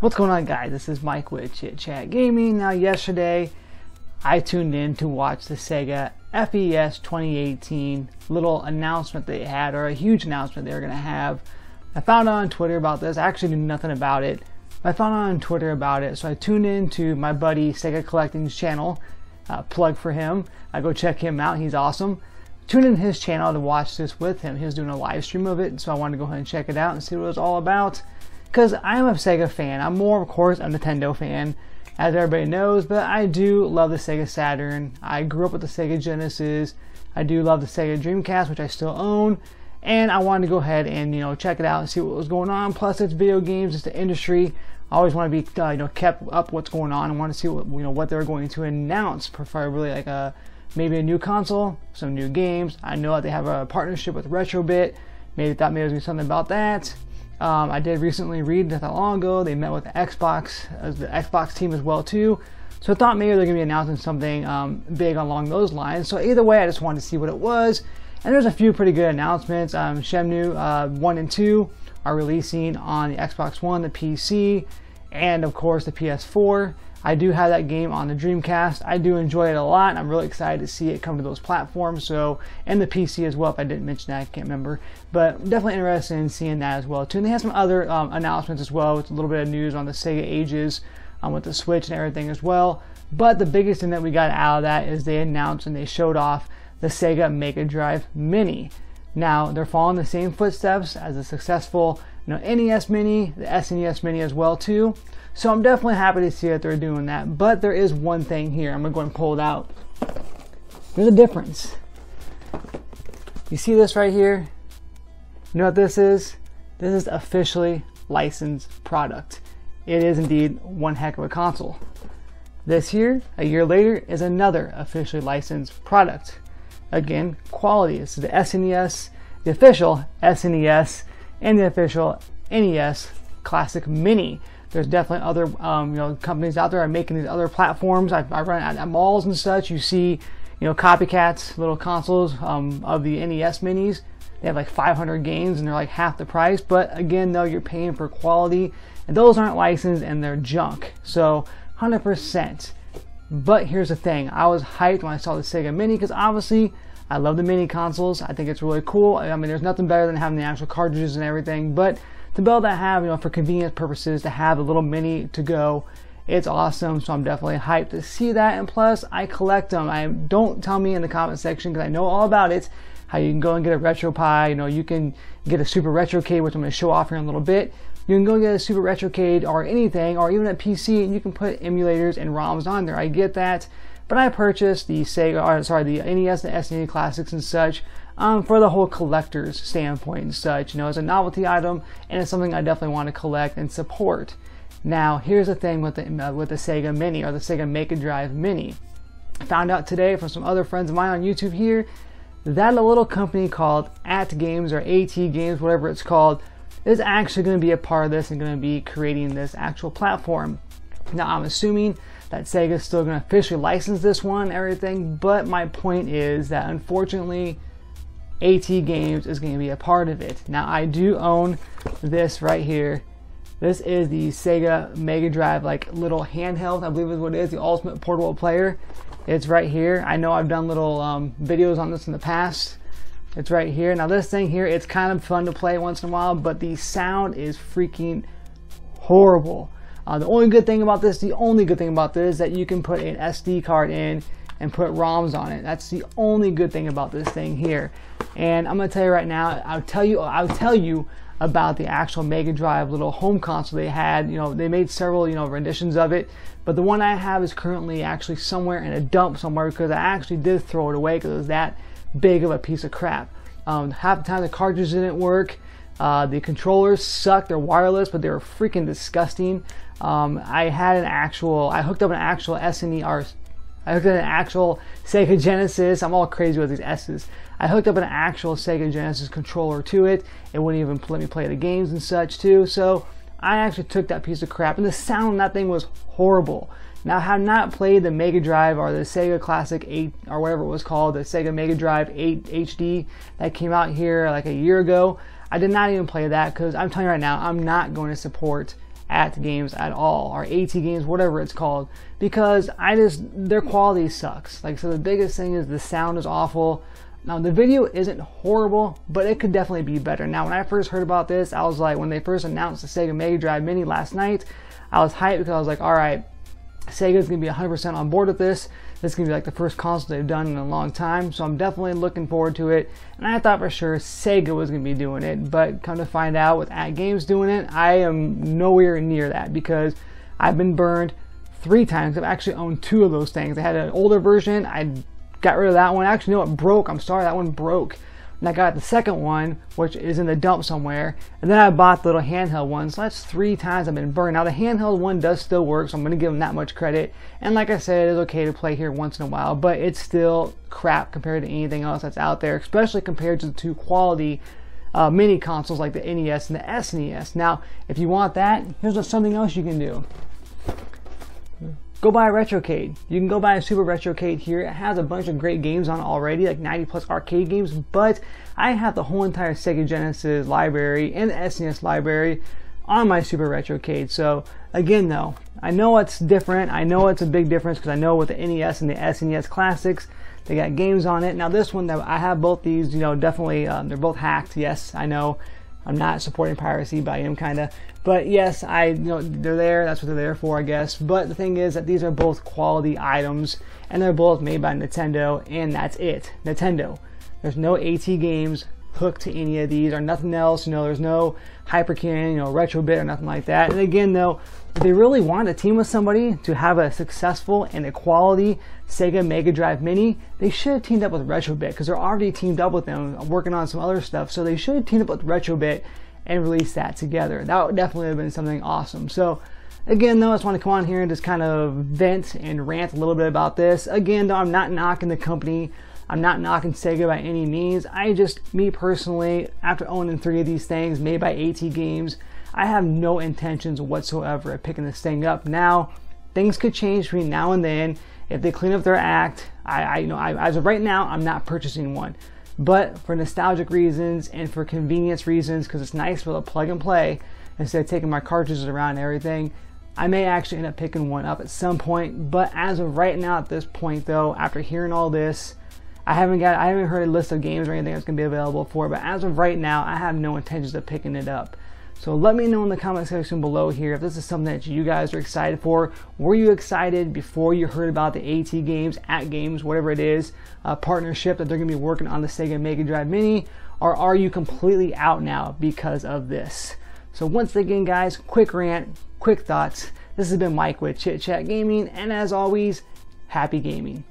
What's going on, guys? This is Mike with Chit Chat Gaming. Now, yesterday I tuned in to watch the Sega FES 2018 little announcement they had, or a huge announcement they were going to have. I found out on Twitter about this. I actually knew nothing about it. I found out on Twitter about it, so I tuned in to my buddy Sega Collecting's channel. Plug for him. I go check him out. He's awesome. Tuned in his channel to watch this with him. He was doing a live stream of it, so I wanted to go ahead and check it out and see what it was all about. Because I'm a Sega fan. I'm more, of course, a Nintendo fan, as everybody knows, but I do love the Sega Saturn. I grew up with the Sega Genesis. I do love the Sega Dreamcast, which I still own, and I wanted to go ahead and check it out and see what was going on. Plus, it's video games, it's the industry. I always want to be kept up what's going on. I want to see what they're going to announce, preferably like maybe a new console, some new games. I know that they have a partnership with Retrobit. Maybe thought maybe there was something about that. I did recently read not that long ago they met with Xbox, the Xbox team as well too. So I thought maybe they're going to be announcing something big along those lines. So either way, I just wanted to see what it was. And there's a few pretty good announcements. Shenmue 1 and 2 are releasing on the Xbox One, the PC, and of course the PS4. I do have that game on the Dreamcast. I do enjoy it a lot, and I'm really excited to see it come to those platforms. So, and the PC as well, if I didn't mention that, I can't remember. But definitely interested in seeing that as well too. And they have some other announcements as well, with a little bit of news on the Sega Ages with the Switch and everything as well. But the biggest thing that we got out of that is they announced and they showed off the Sega MegaDrive Mini. Now, they're following the same footsteps as the successful NES Mini, the SNES Mini as well too. So I'm definitely happy to see that they're doing that. But there is one thing here. I'm going to go and pull it out. There's a difference. You see this right here? You know what this is? This is officially licensed product. It is indeed one heck of a console. This here, a year later, is another officially licensed product. Again, quality. This is the SNES, the official SNES, and the official NES Classic Mini. There's definitely other companies out there are making these other platforms. I run at malls and such. You see, copycats, little consoles of the NES Minis. They have like 500 games and they're like half the price. But again, though, you're paying for quality, and those aren't licensed and they're junk. So 100%. But here's the thing: I was hyped when I saw the Sega Mini because obviously I love the mini consoles. I think it's really cool. I mean, there's nothing better than having the actual cartridges and everything, but to be able to have, for convenience purposes, to have a little mini to go, it's awesome. So I'm definitely hyped to see that. And plus, I collect them. Don't tell me in the comment section, because I know all about it, how you can go and get a RetroPie. You can get a Super Retrocade, which I'm going to show off here in a little bit. You can go get a Super Retrocade or anything, or even a PC, and you can put emulators and ROMs on there. I get that. But I purchased the the NES and SNES Classics and such for the whole collector's standpoint and such. It's a novelty item, and it's something I definitely want to collect and support. Now, here's the thing with the Sega Mini, or the Sega MegaDrive Mini. I found out today from some other friends of mine on YouTube here that a little company called ATgames, or ATgames, whatever it's called, is actually going to be a part of this and going to be creating this actual platform. Now, I'm assuming that Sega is still going to officially license this one and everything, but my point is that unfortunately ATgames is going to be a part of it. Now, I do own this right here. This is the Sega MegaDrive little handheld, I believe is what it is, the ultimate portable player. It's right here. I know I've done little videos on this in the past. It's right here. Now this thing here, it's kind of fun to play once in a while, but the sound is freaking horrible. The only good thing about this is that you can put an SD card in and put ROMs on it. That's the only good thing about this thing here. And I'm gonna tell you right now, I'll tell you about the actual MegaDrive little home console they had. They made several renditions of it, but the one I have is currently actually somewhere in a dump somewhere, because I actually did throw it away because it was that big of a piece of crap. Half the time the cartridges didn't work. The controllers sucked. They're wireless, but they were freaking disgusting. I hooked up an actual SNES, I hooked up an actual Sega Genesis. I'm all crazy with these S's. I hooked up an actual Sega Genesis controller to it. It wouldn't even let me play the games and such too. So I actually took that piece of crap, and the sound on that thing was horrible. Now, I have not played the MegaDrive or the Sega Classic 8 or whatever it was called, the Sega MegaDrive 8 HD that came out here like a year ago. I did not even play that because I'm telling you right now, I'm not going to support ATgames at all, or ATgames, whatever it's called, because their quality sucks. Like, so the biggest thing is the sound is awful. Now the video isn't horrible, but it could definitely be better. Now when I first heard about this, I was like, when they first announced the Sega MegaDrive Mini last night, I was hyped because I was like, alright, Sega's going to be 100% on board with this. This is going to be like the first console they've done in a long time, so I'm definitely looking forward to it. And I thought for sure Sega was going to be doing it, but come to find out with ATgames doing it, I am nowhere near that because I've been burned 3 times. I've actually owned 2 of those things. I had an older version, I got rid of that one. Actually, no, it broke. I'm sorry, that one broke. And I got the second one, which is in the dump somewhere. And then I bought the little handheld one. So that's 3 times I've been burned. Now the handheld one does still work, so I'm going to give them that much credit. And like I said, it is okay to play here once in a while, but it's still crap compared to anything else that's out there, especially compared to the 2 quality mini consoles like the NES and the SNES. Now, if you want that, here's something else you can do. Go buy a Retrocade. You can go buy a Super Retrocade here. It has a bunch of great games on it already, like 90+ arcade games, but I have the whole entire Sega Genesis library and the SNES library on my Super Retrocade. So again though, I know it's different. I know it's a big difference because I know with the NES and the SNES classics, they got games on it. Now this one, that I have both these, you know, definitely they're both hacked. Yes, I know. I'm not supporting piracy, but I am kind of. But yes, you know, they're there. That's what they're there for, I guess. But the thing is that these are both quality items, and they're both made by Nintendo, and that's it. Nintendo. There's no ATgames hooked to any of these, or nothing else. You know, there's no Hyperkin, you know, Retrobit, or nothing like that. And again, though, if they really want to team with somebody to have a successful and a quality Sega MegaDrive Mini, they should have teamed up with Retrobit, because they're already teamed up with them, working on some other stuff. So they should have teamed up with Retrobit and release that together. That would definitely have been something awesome. So again though, I just want to come on here and just kind of vent and rant a little bit about this. Again though, I'm not knocking the company. I'm not knocking Sega by any means. Me personally, after owning 3 of these things made by ATgames, I have no intentions whatsoever of picking this thing up. Now, things could change between now and then. If they clean up their act, as of right now, I'm not purchasing one. But for nostalgic reasons and for convenience reasons, because it's nice to be able to plug and play instead of taking my cartridges around and everything, I may actually end up picking one up at some point. But as of right now, at this point though, after hearing all this, I haven't heard a list of games or anything that's going to be available for it, but as of right now, I have no intentions of picking it up. So let me know in the comment section below here if this is something that you guys are excited for. Were you excited before you heard about the ATgames, whatever it is, partnership that they're going to be working on the Sega MegaDrive Mini, or are you completely out now because of this? So once again guys, quick rant, quick thoughts. This has been Mike with Chit Chat Gaming, and as always, happy gaming.